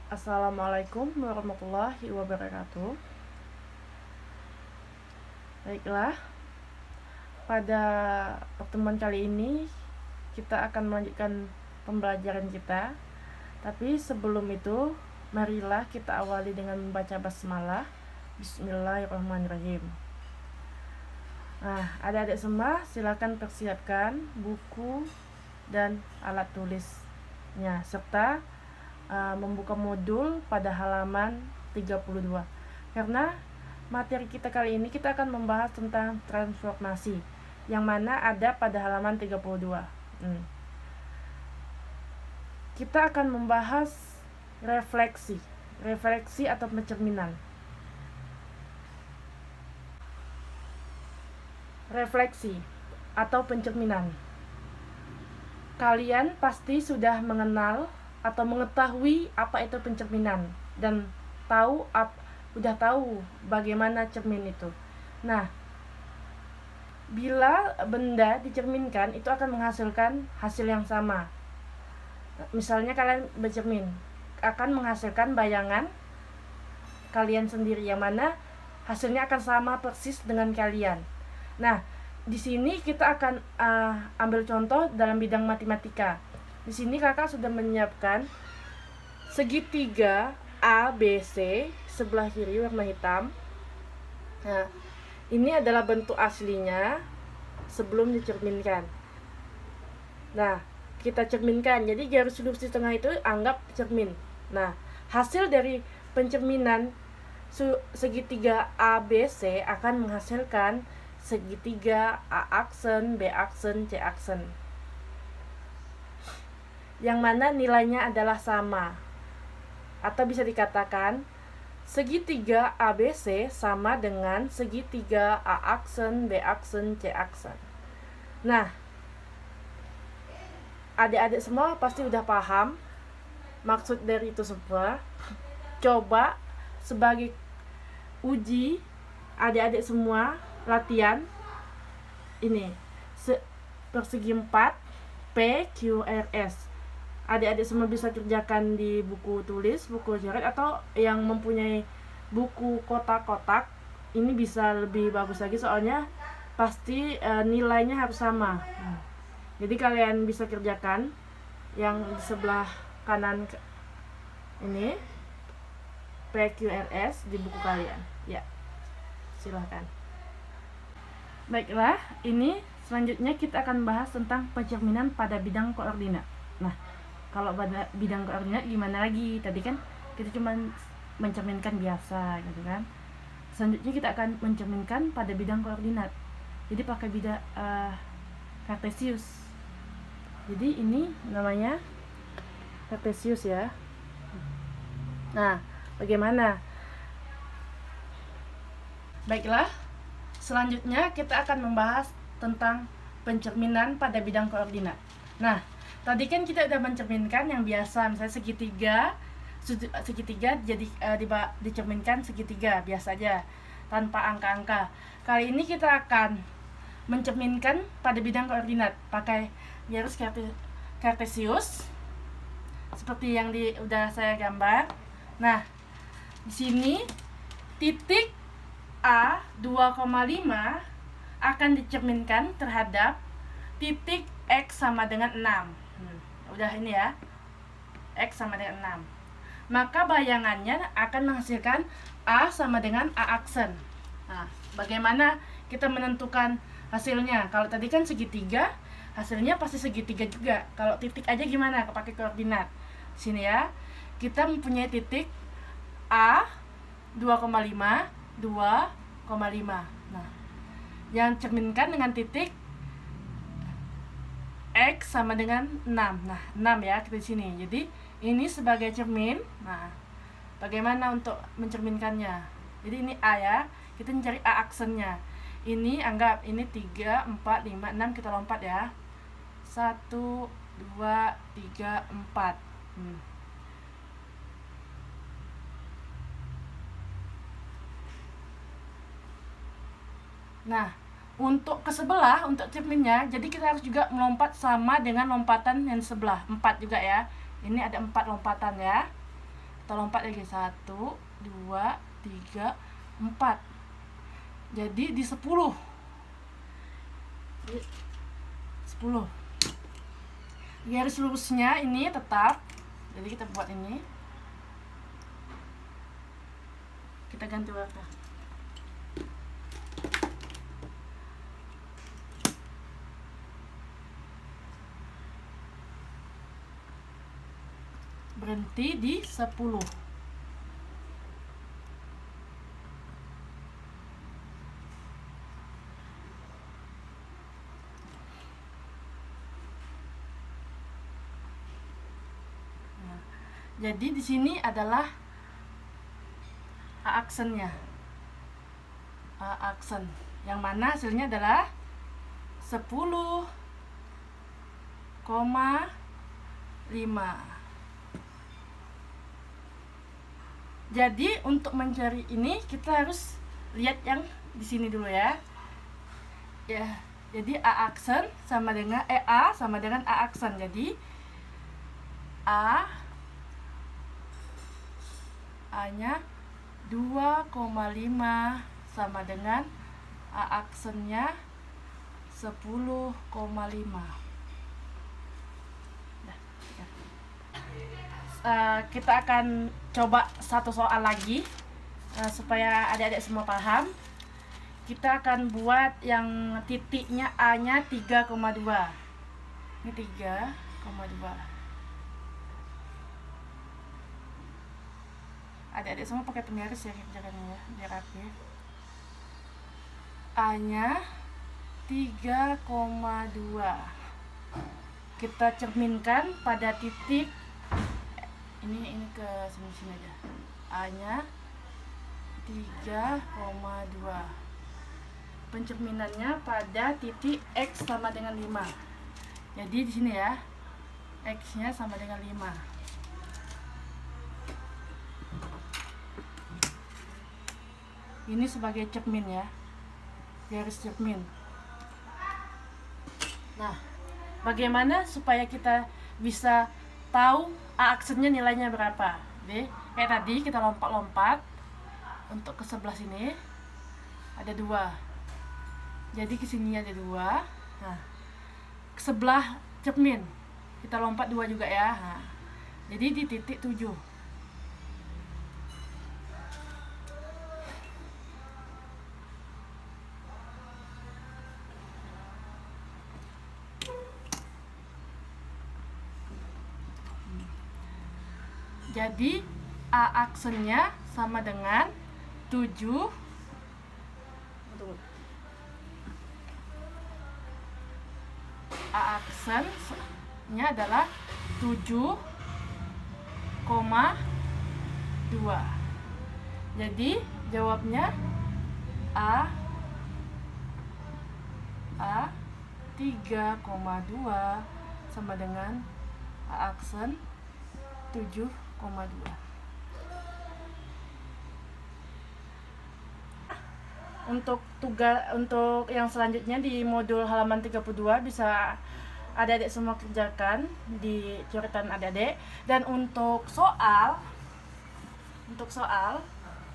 Assalamualaikum warahmatullahi wabarakatuh. Baiklah, pada pertemuan kali ini kita akan melanjutkan pembelajaran kita. Tapi sebelum itu, marilah kita awali dengan membaca basmalah. Bismillahirrahmanirrahim. Nah, adik-adik semua silakan persiapkan buku dan alat tulisnya serta membuka modul pada halaman 32. Karena materi kita kali ini kita akan membahas tentang transformasi yang mana ada pada halaman 32. Kita akan membahas refleksi atau pencerminan. Refleksi atau pencerminan. Kalian pasti sudah mengenal atau mengetahui apa itu pencerminan dan udah tahu bagaimana cermin itu. Nah, bila benda dicerminkan itu akan menghasilkan hasil yang sama. Misalnya kalian bercermin akan menghasilkan bayangan kalian sendiri yang mana hasilnya akan sama persis dengan kalian. Nah, di sini kita akan ambil contoh dalam bidang matematika. Di sini kakak sudah menyiapkan segitiga ABC sebelah kiri warna hitam. Nah, ini adalah bentuk aslinya sebelum dicerminkan. Nah, kita cerminkan. Jadi garis lurus di tengah itu anggap cermin. Nah, hasil dari pencerminan segitiga ABC akan menghasilkan segitiga A aksen, B aksen, C aksen, yang mana nilainya adalah sama. Atau bisa dikatakan segitiga ABC sama dengan segitiga A aksen, B aksen, C aksen. Nah, adik-adik semua pasti udah paham maksud dari itu semua. Coba sebagai uji adik-adik semua latihan ini persegi 4 PQRS. Adik-adik semua bisa kerjakan di buku tulis, buku coret, atau yang mempunyai buku kotak-kotak ini bisa lebih bagus lagi soalnya pasti nilainya harus sama. Jadi kalian bisa kerjakan yang di sebelah kanan ini PQRS di buku kalian. Ya, silahkan. Baiklah, ini selanjutnya kita akan bahas tentang pencerminan pada bidang koordinat. Nah, kalau pada bidang koordinat gimana lagi? Tadi kan kita cuma mencerminkan biasa gitu kan. Selanjutnya kita akan mencerminkan pada bidang koordinat. Jadi pakai bidang Cartesius. Jadi ini namanya Cartesius ya. Nah, bagaimana? Baiklah, selanjutnya kita akan membahas tentang pencerminan pada bidang koordinat. Nah, tadi kan kita udah mencerminkan yang biasa, misalnya segitiga jadi dicerminkan segitiga biasa aja tanpa angka-angka. Kali ini kita akan mencerminkan pada bidang koordinat pakai garis Cartesius seperti yang udah saya gambar. Nah, di sini titik A 2,5 akan dicerminkan terhadap titik X sama dengan 6. Udah ini ya, X sama dengan 6. Maka bayangannya akan menghasilkan A sama dengan A aksen. Nah, bagaimana kita menentukan hasilnya? Kalau tadi kan segitiga, hasilnya pasti segitiga juga. Kalau titik aja gimana? Pakai koordinat. Sini ya, kita mempunyai titik A 2,5, 2,5. Nah, yang cerminkan dengan titik X sama dengan 6. Nah, 6 ya kita di sini. Jadi ini sebagai cermin. Nah, bagaimana untuk mencerminkannya? Jadi ini A ya. Kita mencari A aksennya. Ini anggap ini 3, 4, 5, 6, kita lompat ya. 1, 2, 3, 4. Nah, untuk ke sebelah, untuk cerminnya, jadi kita harus juga melompat sama dengan lompatan yang sebelah, 4 juga ya. Ini ada 4 lompatan ya. Kita lompat lagi 1, 2, 3, 4. Jadi di 10. 10. Garis lurusnya ini tetap. Jadi kita buat ini. Kita ganti warna. Berhenti di 10. Nah, jadi di sini adalah A aksennya. A aksen. Yang mana hasilnya adalah 10,5. Jadi untuk mencari ini kita harus lihat yang di sini dulu ya. Ya, jadi A aksen sama dengan A sama dengan A aksen. Jadi A-nya 2,5 sama dengan A aksennya 10,5. Kita akan coba satu soal lagi supaya adik-adik semua paham. Kita akan buat yang titiknya A-nya 3,2. Ini 3,2. Adik-adik semua pakai penggaris ya kerjaannya ya, biar rapi. A-nya 3,2. Kita cerminkan pada titik ini ke sini aja. A-nya 3,2. Pencerminannya pada titik X sama dengan 5. Jadi di sini ya, X-nya sama dengan 5. Ini sebagai cermin ya, garis cermin. Nah, bagaimana supaya kita bisa tahu A aksennya nilainya berapa? Jadi, kayak tadi kita lompat-lompat untuk ke sebelah sini ada 2. Jadi ke sini ada 2. Nah, ke sebelah cermin kita lompat 2 juga ya. Nah, jadi di titik 7. Jadi A aksennya sama dengan 7. A aksennya adalah 7,2. Jadi jawabnya A 3,2 sama dengan A aksen 7,2. Untuk yang selanjutnya di modul halaman 32 bisa adik-adik semua kerjakan di coretan adik-adik. Dan untuk soal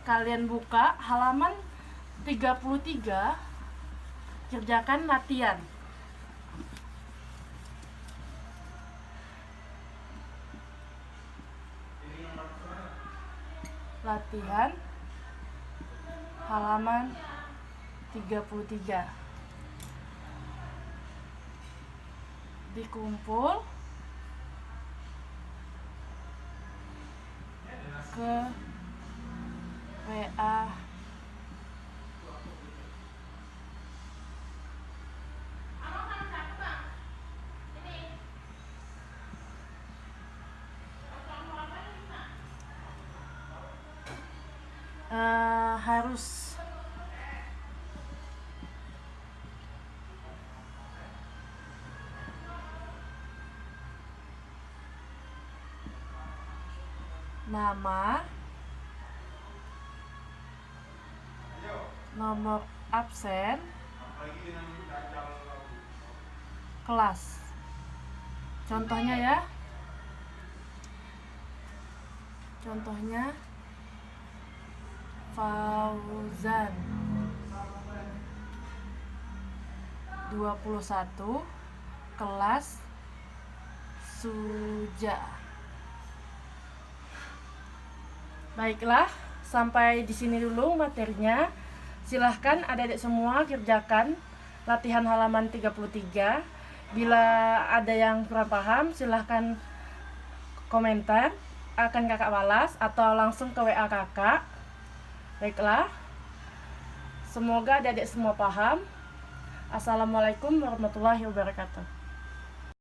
kalian buka halaman 33, kerjakan latihan. Latihan halaman 33. Dikumpul ke WA harus nama, nomor absen, kelas. Contohnya ya, Contohnya Fauzan 21 kelas Suja. Baiklah, sampai di sini dulu materinya. Silahkan adik-adik semua kerjakan latihan halaman 33. Bila ada yang kurang paham, silahkan komentar, akan kakak balas atau langsung ke WA kakak. Baiklah, semoga adik-adik semua paham. Assalamualaikum warahmatullahi wabarakatuh.